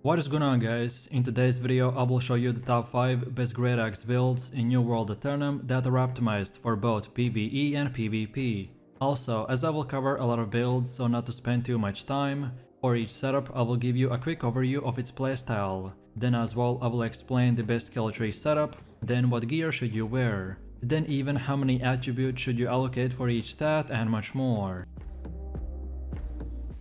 What is going on, guys? In today's video I will show you the top 5 best great axe builds in New World Aeternum that are optimized for both PvE and PvP. Also, as I will cover a lot of builds, so not to spend too much time, for each setup I will give you a quick overview of its playstyle. Then as well I will explain the best skill tree setup, then what gear should you wear, then even how many attributes should you allocate for each stat and much more.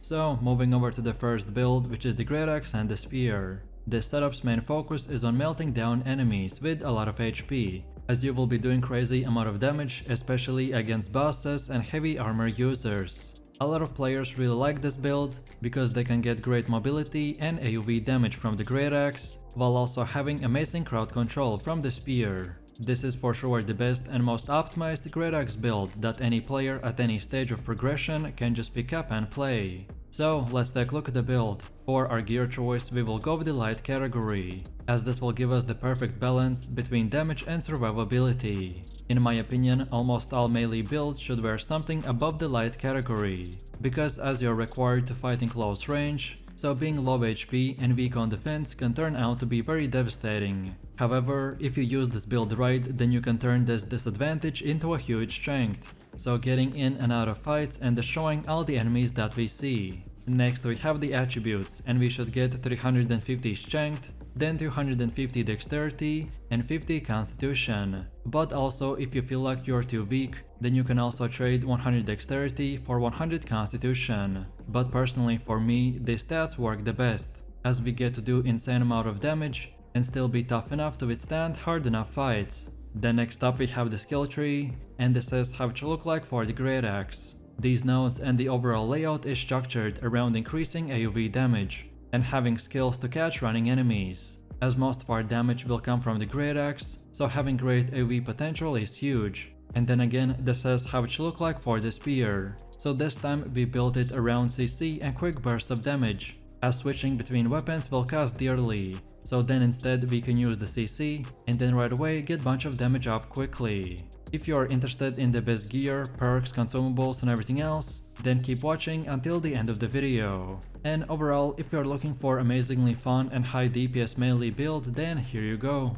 So, moving over to the first build, which is the great axe and the spear. This setup's main focus is on melting down enemies with a lot of HP, as you will be doing crazy amount of damage, especially against bosses and heavy armor users. A lot of players really like this build because they can get great mobility and AoV damage from the great axe, while also having amazing crowd control from the spear. This is for sure the best and most optimized great axe build that any player at any stage of progression can just pick up and play. So let's take a look at the build. For our gear choice we will go with the light category, as this will give us the perfect balance between damage and survivability. In my opinion, almost all melee builds should wear something above the light category, because as you're required to fight in close range, so being low HP and weak on defense can turn out to be very devastating. However, if you use this build right, then you can turn this disadvantage into a huge strength, so getting in and out of fights and destroying all the enemies that we see. Next we have the attributes, and we should get 350 strength, then 250 dexterity and 50 constitution. But also if you feel like you're too weak, then you can also trade 100 dexterity for 100 constitution. But personally for me, these stats work the best, as we get to do insane amount of damage and still be tough enough to withstand hard enough fights. Then next up we have the skill tree, and this is how it should look like for the great axe. These nodes and the overall layout is structured around increasing AoV damage and having skills to catch running enemies, as most of our damage will come from the great axe, so having great AoV potential is huge. And then again, this is how it should look like for the spear. So this time we built it around CC and quick bursts of damage, as switching between weapons will cost dearly. So then instead we can use the CC and then right away get bunch of damage off quickly. If you are interested in the best gear, perks, consumables and everything else, then keep watching until the end of the video. And overall, if you are looking for amazingly fun and high DPS melee build, then here you go.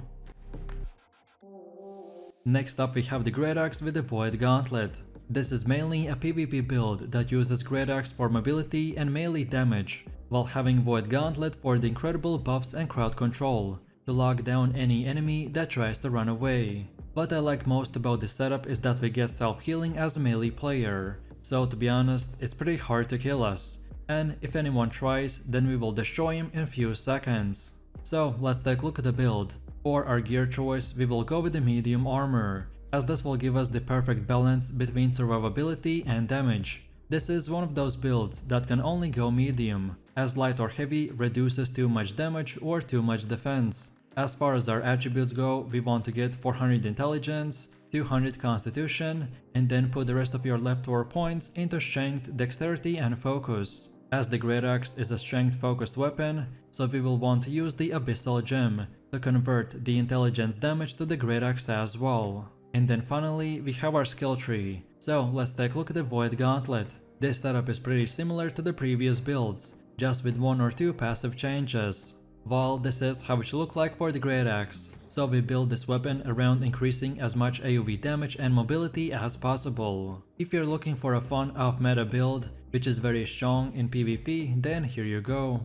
Next up we have the great axe with the void gauntlet. This is mainly a PvP build that uses great axe for mobility and melee damage, while having void gauntlet for the incredible buffs and crowd control to lock down any enemy that tries to run away. What I like most about this setup is that we get self-healing as a melee player, so to be honest, it's pretty hard to kill us, and if anyone tries, then we will destroy him in few seconds. So let's take a look at the build. For our gear choice we will go with the medium armor, as this will give us the perfect balance between survivability and damage. This is one of those builds that can only go medium, as light or heavy reduces too much damage or too much defense. As far as our attributes go, we want to get 400 intelligence, 200 constitution, and then put the rest of your leftover points into strength, dexterity and focus. As the great axe is a strength focused weapon, so we will want to use the abyssal gem to convert the intelligence damage to the great axe as well. And then finally we have our skill tree, so let's take a look at the void gauntlet. This setup is pretty similar to the previous builds, just with one or two passive changes. Well, this is how it should look like for the great axe. So we build this weapon around increasing as much AoV damage and mobility as possible. If you're looking for a fun off-meta build, which is very strong in PvP, then here you go.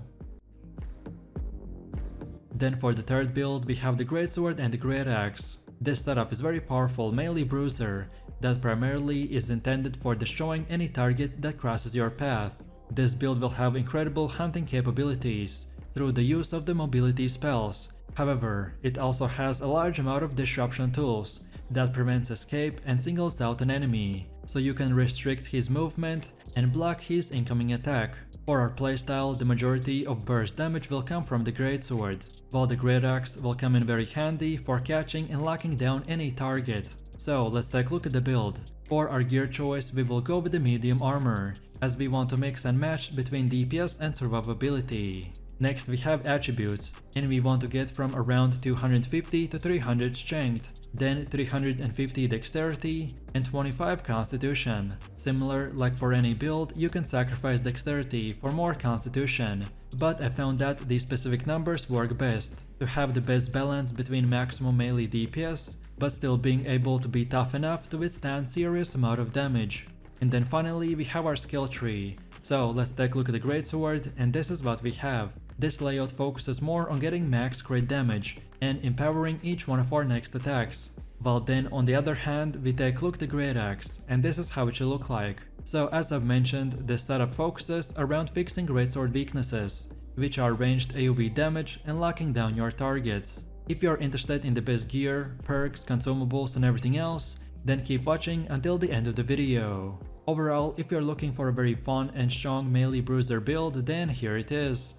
Then for the third build we have the greatsword and the great axe. This setup is very powerful melee bruiser that primarily is intended for destroying any target that crosses your path. This build will have incredible hunting capabilities through the use of the mobility spells. However, it also has a large amount of disruption tools that prevents escape and singles out an enemy, so you can restrict his movement and block his incoming attack. For our playstyle, the majority of burst damage will come from the greatsword, while the great axe will come in very handy for catching and locking down any target. So let's take a look at the build. For our gear choice we will go with the medium armor, as we want to mix and match between DPS and survivability. Next we have attributes, and we want to get from around 250 to 300 strength, then 350 dexterity and 25 constitution. Similar like for any build, you can sacrifice dexterity for more constitution, but I found that these specific numbers work best to have the best balance between maximum melee DPS, but still being able to be tough enough to withstand serious amount of damage. And then finally we have our skill tree. So let's take a look at the greatsword, and this is what we have. This layout focuses more on getting max crit damage and empowering each one of our next attacks. While then on the other hand we take a look at the great axe, and this is how it should look like. So as I've mentioned, this setup focuses around fixing greatsword weaknesses, which are ranged AoE damage and locking down your targets. If you're interested in the best gear, perks, consumables and everything else, then keep watching until the end of the video. Overall, if you're looking for a very fun and strong melee bruiser build, then here it is.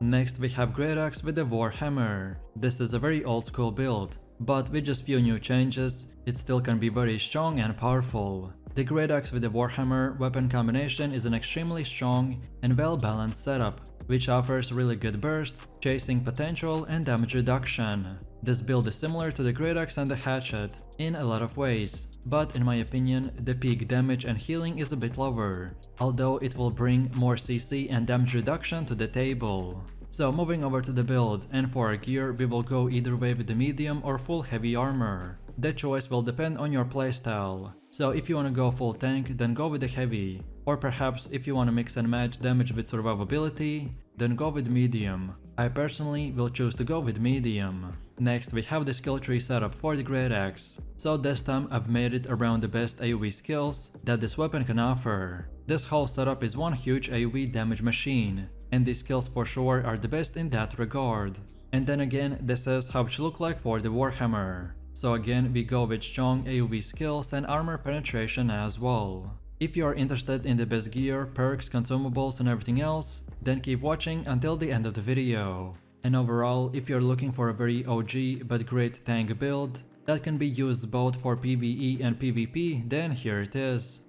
Next we have Great Axe with the Warhammer. This is a very old school build, but with just few new changes, it still can be very strong and powerful. The Great Axe with the Warhammer weapon combination is an extremely strong and well balanced setup, which offers really good burst, chasing potential and damage reduction. This build is similar to the Great Axe and the Hatchet in a lot of ways, but in my opinion the peak damage and healing is a bit lower, although it will bring more CC and damage reduction to the table. So moving over to the build, and for our gear we will go either way with the medium or full heavy armor. The choice will depend on your playstyle. So if you want to go full tank, then go with the heavy, or perhaps if you want to mix and match damage with survivability, then go with medium. I personally will choose to go with medium. Next we have the skill tree setup for the Great Axe. So this time I've made it around the best AoE skills that this weapon can offer. This whole setup is one huge AoE damage machine, and these skills for sure are the best in that regard. And then again, this is how it should look like for the Warhammer. So again, we go with strong AoE skills and armor penetration as well. If you are interested in the best gear, perks, consumables and everything else, then keep watching until the end of the video. And overall, if you're looking for a very OG but great tank build that can be used both for PvE and PvP, then here it is.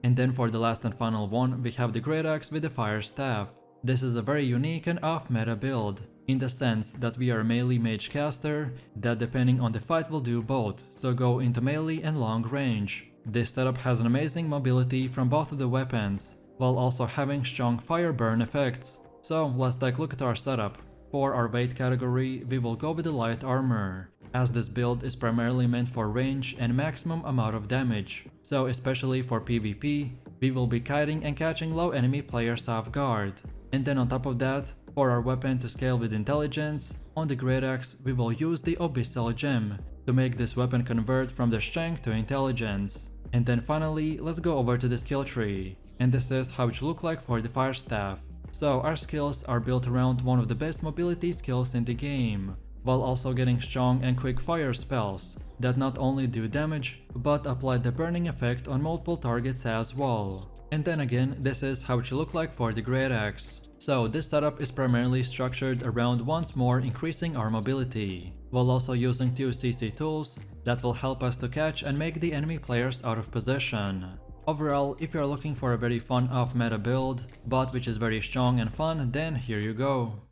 And then for the last and final one, we have the Great Axe with the Fire Staff. This is a very unique and off-meta build, in the sense that we are a melee mage caster that depending on the fight will do both, so go into melee and long range. This setup has an amazing mobility from both of the weapons, while also having strong fire burn effects. So let's take a look at our setup. For our weight category, we will go with the light armor, as this build is primarily meant for range and maximum amount of damage. So especially for PvP, we will be kiting and catching low enemy players off guard. And then on top of that, for our weapon to scale with intelligence, on the Great Axe we will use the Abyssal Gem to make this weapon convert from the strength to intelligence. And then finally, let's go over to the skill tree, and this is how it should look like for the Fire Staff. So our skills are built around one of the best mobility skills in the game, while also getting strong and quick fire spells that not only do damage, but apply the burning effect on multiple targets as well. And then again, this is how it should look like for the Great Axe. So this setup is primarily structured around once more increasing our mobility, while also using 2 CC tools that will help us to catch and make the enemy players out of position. Overall, if you're looking for a very fun off-meta build, but which is very strong and fun, then here you go.